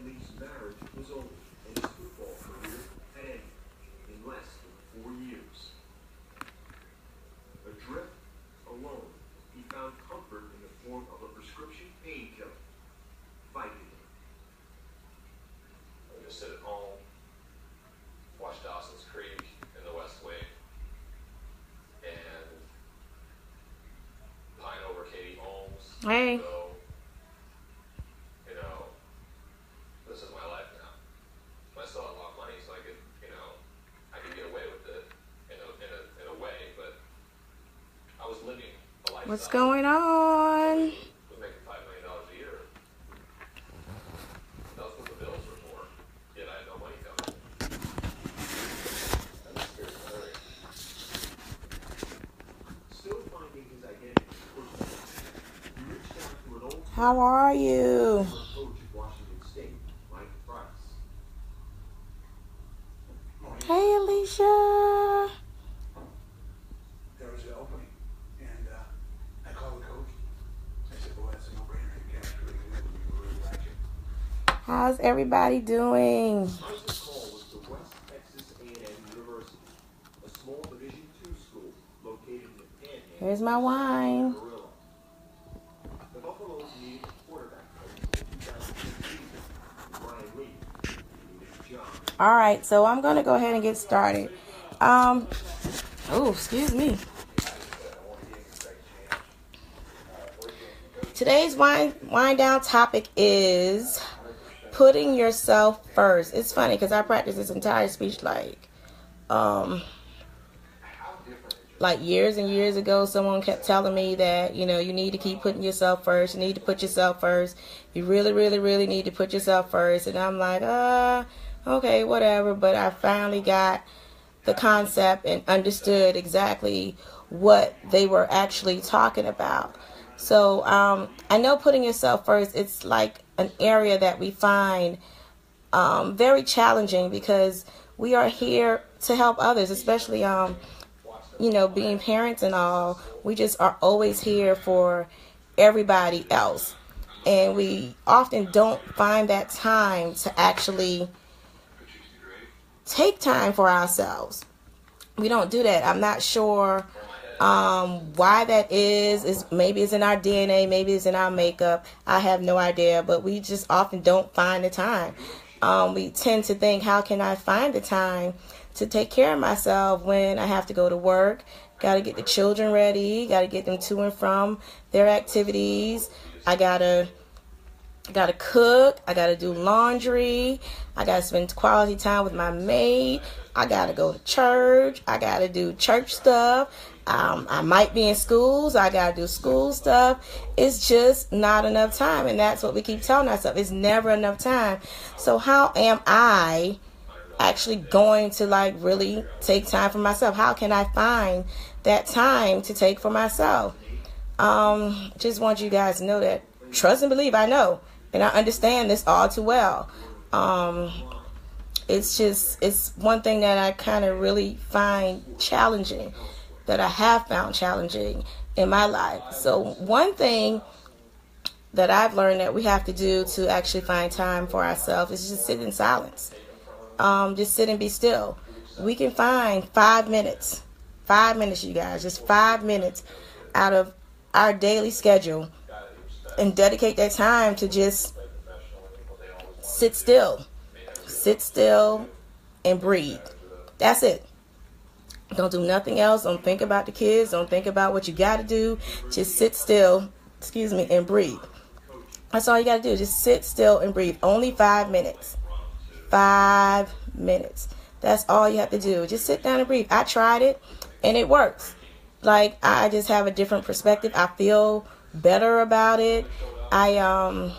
family's marriage was over, and his football career had ended in less than 4 years. Adrift, alone, he found comfort in the form of a prescription painkiller, Vicodin. I would just sit at home, watch Dawson's Creek in the West Wing, and pine over Katie Holmes. Hey. So, you know, this is my life now. I still have a lot of money, so I could, you know, I could get away with it in a way, but I was living a lifestyle. What's going on? I was making $5 million a year. That was what the bills were for. Yet I had no money coming. That was scary. Still finding his identity, he reached out to an old How are you? coach at Washington State, Mike Price. Hey, Alicia. There was an opening, and I called the coach. I said, boy, that's a no-brainer. You can't really live and you really like it. How's everybody doing? Isaac's call was to West Texas A&M University, a small Division II school located in the Panhandle. Here's my wine. Amarillo. The Buffaloes needed a quarterback coach in 2015 season. Brian Lee needed a job. All right, so I'm going to go ahead and get started. Excuse me. Today's wind down topic is putting yourself first. It's funny because I practiced this entire speech like years and years ago. Someone kept telling me that, you know, you need to keep putting yourself first. You need to put yourself first. You really, really, really need to put yourself first. And I'm like, okay, whatever. But I finally got the concept and understood exactly what they were actually talking about. So I know putting yourself first, it's like an area that we find very challenging because we are here to help others, especially, you know, being parents and all. We just are always here for everybody else. And we often don't find that time to actually take time for ourselves. We don't do that. I'm not sure why that is. Maybe it's in our DNA, maybe it's in our makeup. I have no idea, but we just often don't find the time. We tend to think, how can I find the time to take care of myself when I have to go to work? Got to get the children ready, got to get them to and from their activities. I gotta cook, I gotta do laundry, I gotta spend quality time with my maid, I gotta go to church, I gotta do church stuff, I might be in schools, I gotta do school stuff. It's just not enough time, and that's what we keep telling ourselves. It's never enough time. So how am I actually going to like really take time for myself? How can I find that time to take for myself? Just want you guys to know that, trust and believe, I know. And I understand this all too well. It's one thing that I kind of really find challenging, that I have found challenging in my life. So one thing that I've learned that we have to do to actually find time for ourselves is just sit in silence. Just sit and be still. We can find 5 minutes, you guys, just 5 minutes out of our daily schedule and dedicate that time to just sit still and breathe. That's it. Don't do nothing else. Don't think about the kids. Don't think about what you got to do. Just sit still, and breathe. That's all you got to do. Just sit still and breathe. Only 5 minutes. 5 minutes. That's all you have to do. Just sit down and breathe. I tried it and it works. Like, I just have a different perspective. I feel better about it. I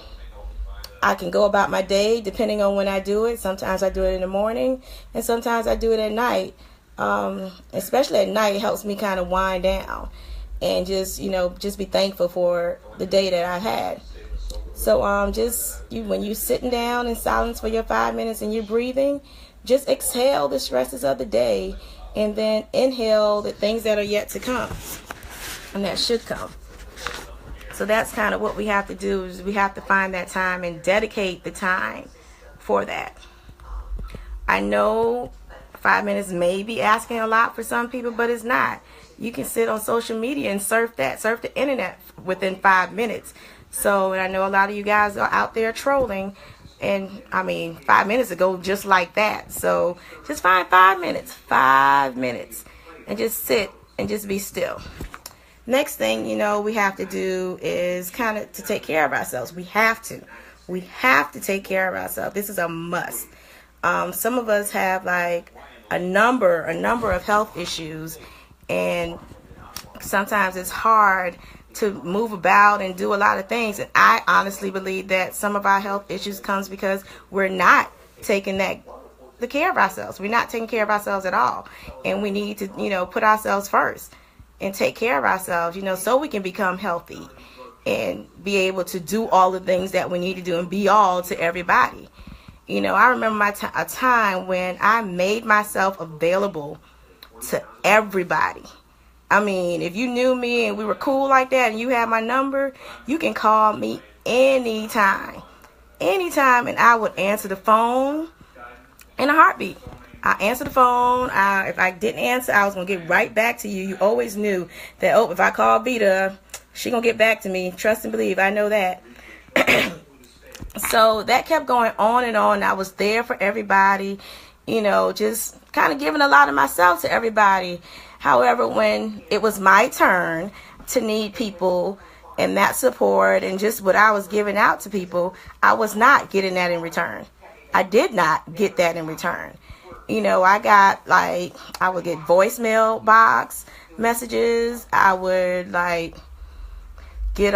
can go about my day depending on when I do it. Sometimes I do it in the morning and sometimes I do it at night. Especially at night, it helps me kind of wind down and just be thankful for the day that I had. So when you're sitting down in silence for your 5 minutes and you're breathing, just exhale the stresses of the day and then inhale the things that are yet to come and that should come. So that's kind of what we have to do, is we have to find that time and dedicate the time for that. I know 5 minutes may be asking a lot for some people, but it's not. You can sit on social media and surf the internet within 5 minutes. So, and I know a lot of you guys are out there trolling, and I mean, 5 minutes ago, just like that. So just find 5 minutes, and just sit and just be still. Next thing, we have to do is kind of to take care of ourselves. We have to take care of ourselves. This is a must. Some of us have like a number of health issues, and sometimes it's hard to move about and do a lot of things. And I honestly believe that some of our health issues comes because we're not taking the care of ourselves. We're not taking care of ourselves at all. And we need to, put ourselves first and take care of ourselves, so we can become healthy and be able to do all the things that we need to do and be all to everybody. I remember a time when I made myself available to everybody. I mean, if you knew me and we were cool like that and you had my number, you can call me anytime, and I would answer the phone in a heartbeat. I answer the phone. If I didn't answer, I was going to get right back to you. You always knew that, if I call Vita, she going to get back to me. Trust and believe. I know that. So that kept going on and on. I was there for everybody, just kind of giving a lot of myself to everybody. However, when it was my turn to need people and that support and just what I was giving out to people, I was not getting that in return. I did not get that in return. I got I would get voicemail box messages. I would get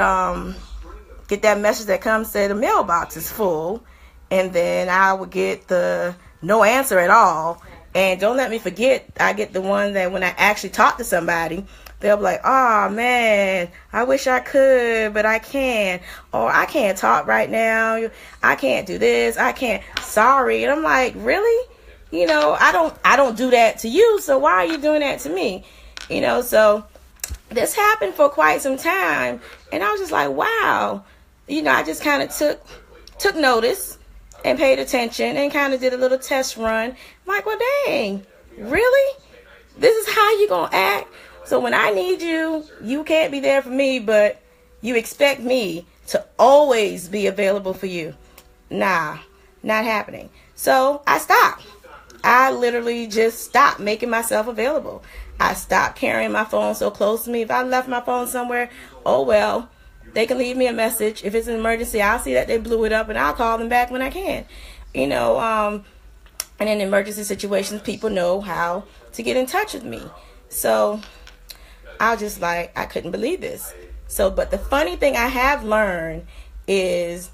that message that comes say the mailbox is full, and then I would get the no answer at all. And don't let me forget, I get the one that when I actually talk to somebody, they'll be like, oh man, I wish I could, but I can't. Or I can't talk right now. I can't do this. I can't. Sorry. And I'm like, really? I don't do that to you. So why are you doing that to me? So this happened for quite some time. And I was just like, wow. I just kind of took notice and paid attention and kind of did a little test run. I'm like, well, dang, really? This is how you going to act? So when I need you, you can't be there for me, but you expect me to always be available for you. Nah, not happening. So I stopped. I literally just stopped making myself available. I stopped carrying my phone so close to me. If I left my phone somewhere, oh well. They can leave me a message. If it's an emergency, I'll see that they blew it up, and I'll call them back when I can. And in emergency situations, people know how to get in touch with me. So I was just like, I couldn't believe this. But the funny thing I have learned is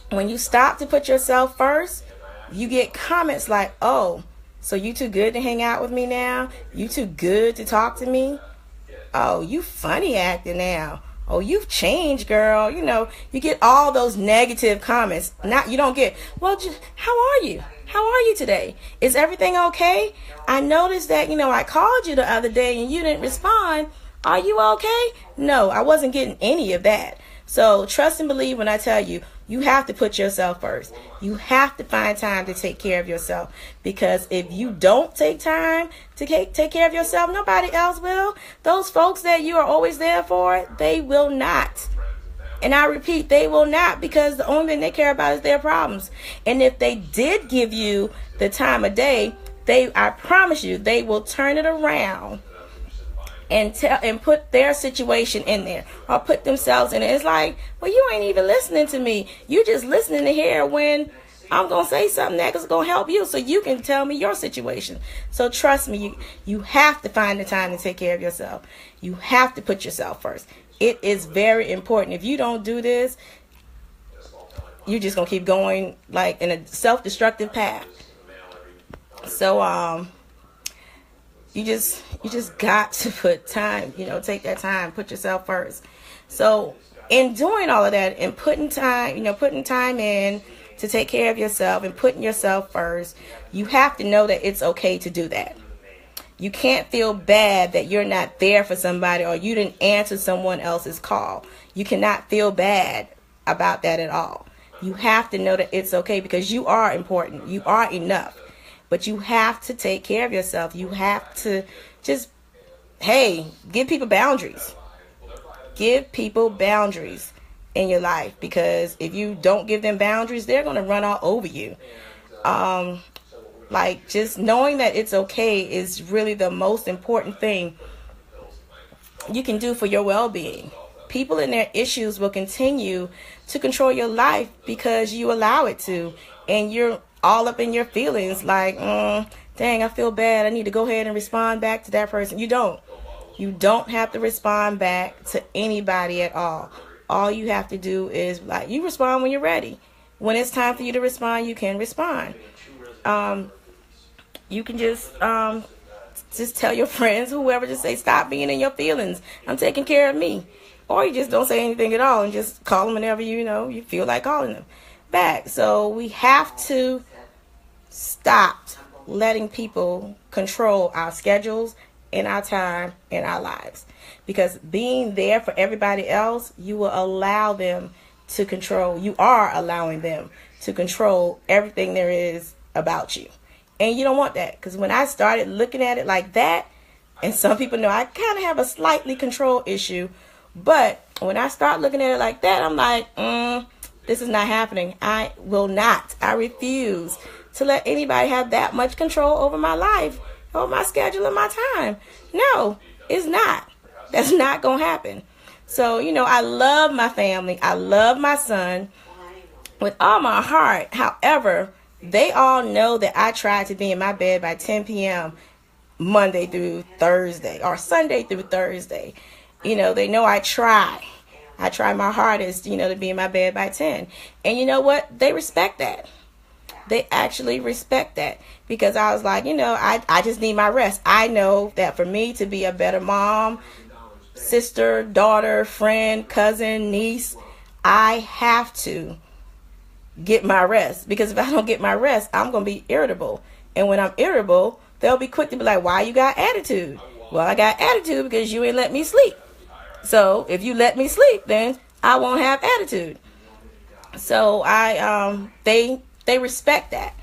when you stop to put yourself first, you get comments like, oh, so you too good to hang out with me now? You too good to talk to me? Oh, you funny acting now. Oh, you've changed, girl. You get all those negative comments. You don't get, well, how are you? How are you today? Is everything okay? I noticed that, I called you the other day and you didn't respond. Are you okay? No, I wasn't getting any of that. So trust and believe when I tell you, you have to put yourself first. You have to find time to take care of yourself, because if you don't take time to take care of yourself, nobody else will. Those folks that you are always there for, they will not. And I repeat, they will not, because the only thing they care about is their problems. And if they did give you the time of day, I promise you, they will turn it around and put their situation in there, or put themselves in it. It's like, well, you ain't even listening to me. You just listening to hear when I'm going to say something that's going to help you so you can tell me your situation. So trust me, you have to find the time to take care of yourself. You have to put yourself first. It is very important. If you don't do this, you're just going to keep going in a self-destructive path. So, you just got to put time, take that time, put yourself first. So in doing all of that and putting time in to take care of yourself and putting yourself first, you have to know that it's okay to do that. You can't feel bad that you're not there for somebody or you didn't answer someone else's call. You cannot feel bad about that at all. You have to know that it's okay because you are important. You are enough. But you have to take care of yourself. You have to just, hey, give people boundaries. Give people boundaries in your life, because if you don't give them boundaries, they're going to run all over you. Like, just knowing that it's okay is really the most important thing you can do for your well-being. People and their issues will continue to control your life because you allow it to, and you're all up in your feelings like, dang, I feel bad, I need to go ahead and respond back to that person. You don't have to respond back to anybody at all. All you have to do is, like, you respond when you're ready. When it's time for you to respond, you can respond. You can just tell your friends, whoever, just say, stop being in your feelings. I'm taking care of me. Or you just don't say anything at all and just call them whenever you feel like calling them back. So we have to stop letting people control our schedules and our time and our lives. Because being there for everybody else, you will allow them to control. You are allowing them to control everything there is about you. And you don't want that. Because when I started looking at it like that, and some people know I kind of have a slightly control issue, but when I start looking at it like that, I'm like, this is not happening. I will not. I refuse to let anybody have that much control over my life, over my schedule and my time. No, it's not. That's not going to happen. So, I love my family. I love my son with all my heart. However, they all know that I try to be in my bed by 10 p.m. Monday through Thursday or Sunday through Thursday. They know I try. I try my hardest, to be in my bed by 10. And you know what? They respect that. They actually respect that, because I was like, I just need my rest. I know that for me to be a better mom, sister, daughter, friend, cousin, niece, I have to get my rest, because if I don't get my rest, I'm going to be irritable. And when I'm irritable, they'll be quick to be like, why you got attitude? Well, I got attitude because you ain't let me sleep. So if you let me sleep, then I won't have attitude. So they respect that.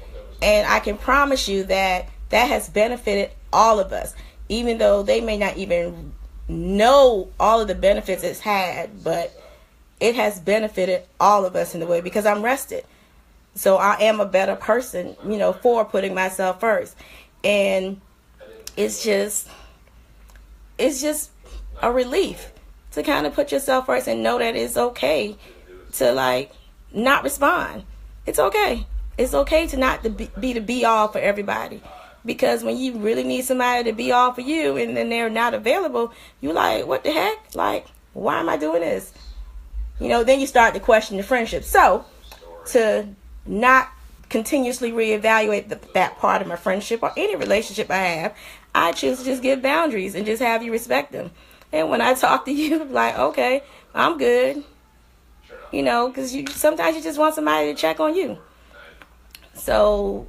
And I can promise you that has benefited all of us, even though they may not even know all of the benefits it's had, but it has benefited all of us in the way, because I'm rested. So I am a better person, for putting myself first. And it's just a relief to kind of put yourself first and know that it's okay to not respond. It's okay. It's okay to not be the be all for everybody. Because when you really need somebody to be all for you and then they're not available, you're like, what the heck? Why am I doing this? Then you start to question the friendship. So to not continuously reevaluate that part of my friendship or any relationship I have, I choose to just give boundaries and just have you respect them. And when I talk to you, okay, I'm good. Because sometimes you just want somebody to check on you. So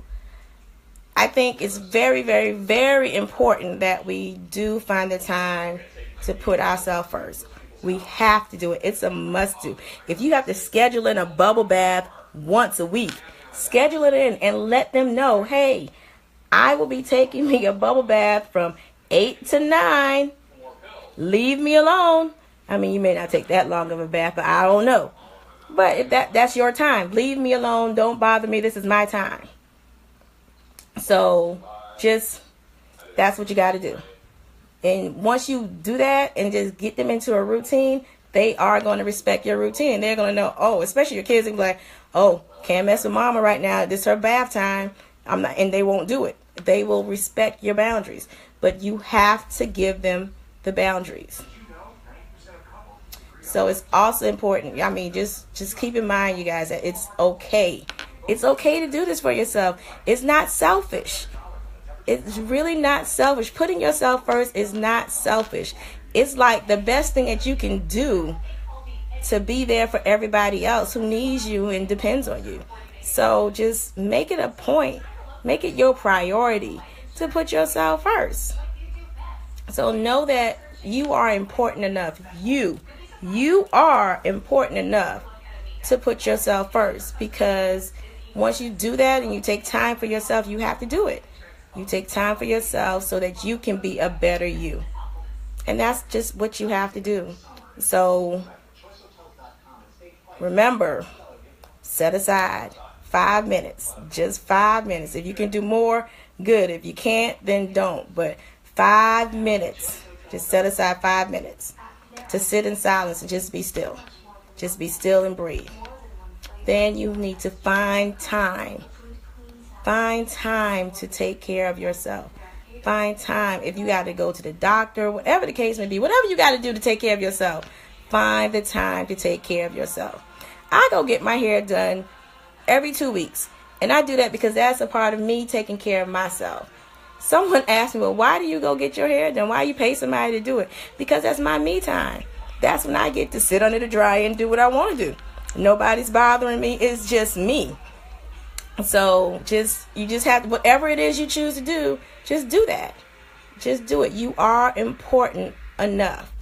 I think it's very, very, very important that we do find the time to put ourselves first. We have to do it. It's a must do. If you have to schedule in a bubble bath once a week, schedule it in and let them know, hey, I will be taking me a bubble bath from 8 to 9. Leave me alone. I mean, you may not take that long of a bath, but I don't know. But if that's your time, leave me alone. Don't bother me. This is my time. So that's what you got to do. And once you do that and just get them into a routine, they are going to respect your routine. They're going to know, especially your kids, will be like, can't mess with mama right now. This is her bath time. And they won't do it. They will respect your boundaries. But you have to give them the boundaries. So it's also important. I mean, just keep in mind, you guys, that it's okay. It's okay to do this for yourself. It's not selfish. It's really not selfish. Putting yourself first is not selfish. It's like the best thing that you can do to be there for everybody else who needs you and depends on you. So just make it a point. Make it your priority to put yourself first. So know that you are important enough. You are important enough to put yourself first, because once you do that and you take time for yourself, you have to do it. You take time for yourself so that you can be a better you. And that's just what you have to do. So remember, set aside 5 minutes, just 5 minutes. If you can do more, good. If you can't, then don't. But 5 minutes, just set aside 5 minutes to sit in silence and just be still. Just be still and breathe. Then you need to find time. Find time to take care of yourself. Find time. If you got to go to the doctor, whatever the case may be, whatever you got to do to take care of yourself, find the time to take care of yourself. I go get my hair done every 2 weeks. And I do that because that's a part of me taking care of myself. Someone asked me, well, why do you go get your hair done? Why you pay somebody to do it? Because that's my me time. That's when I get to sit under the dryer and do what I want to do. Nobody's bothering me. It's just me. So you just have to, whatever it is you choose to do, just do that. Just do it. You are important enough.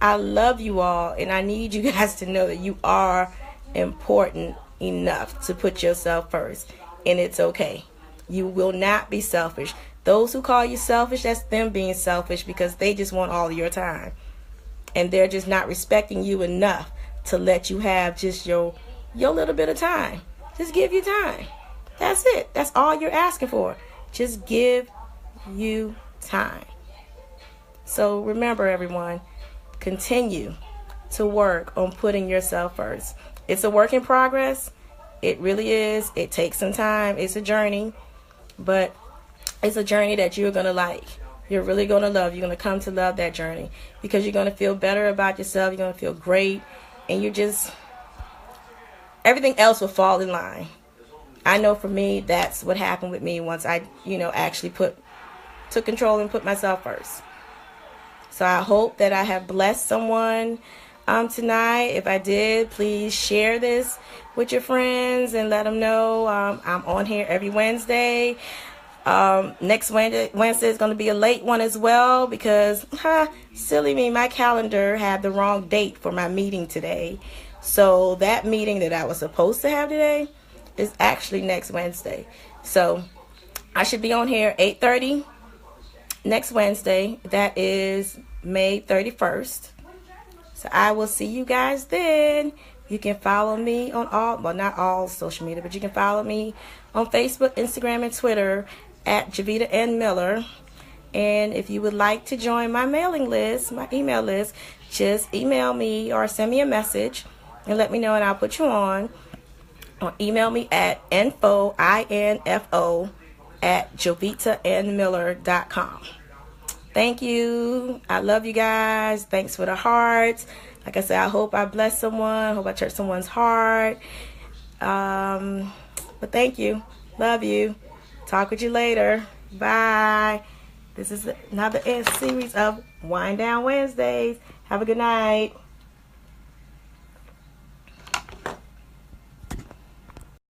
I love you all, and I need you guys to know that you are important enough to put yourself first. And it's okay. You will not be selfish. Those who call you selfish, that's them being selfish because they just want all of your time. And they're just not respecting you enough to let you have just your little bit of time. Just give you time. That's it. That's all you're asking for. Just give you time. So remember, everyone, continue to work on putting yourself first. It's a work in progress. It really is. It takes some time. It's a journey. But it's a journey that you're going to like. You're really going to love. You're going to come to love that journey because you're going to feel better about yourself. You're going to feel great. And everything else will fall in line. I know for me, that's what happened with me once I, actually took control and put myself first. So I hope that I have blessed someone tonight. If I did, please share this with your friends and let them know I'm on here every Wednesday. Next Wednesday is going to be a late one as well because, silly me, my calendar had the wrong date for my meeting today. So that meeting that I was supposed to have today is actually next Wednesday. So I should be on here 8:30 next Wednesday. That is May 31st. So I will see you guys then. You can follow me on not all social media, but you can follow me on Facebook, Instagram, and Twitter at Javita N. Miller. And if you would like to join my mailing list, my email list, just email me or send me a message and let me know, and I'll put you on. Or email me at info@jovitanmiller.com. Thank you. I love you guys. Thanks for the hearts. Like I said, I hope I bless someone. I hope I touch someone's heart. But thank you. Love you. Talk with you later. Bye. This is another series of Wind Down Wednesdays. Have a good night.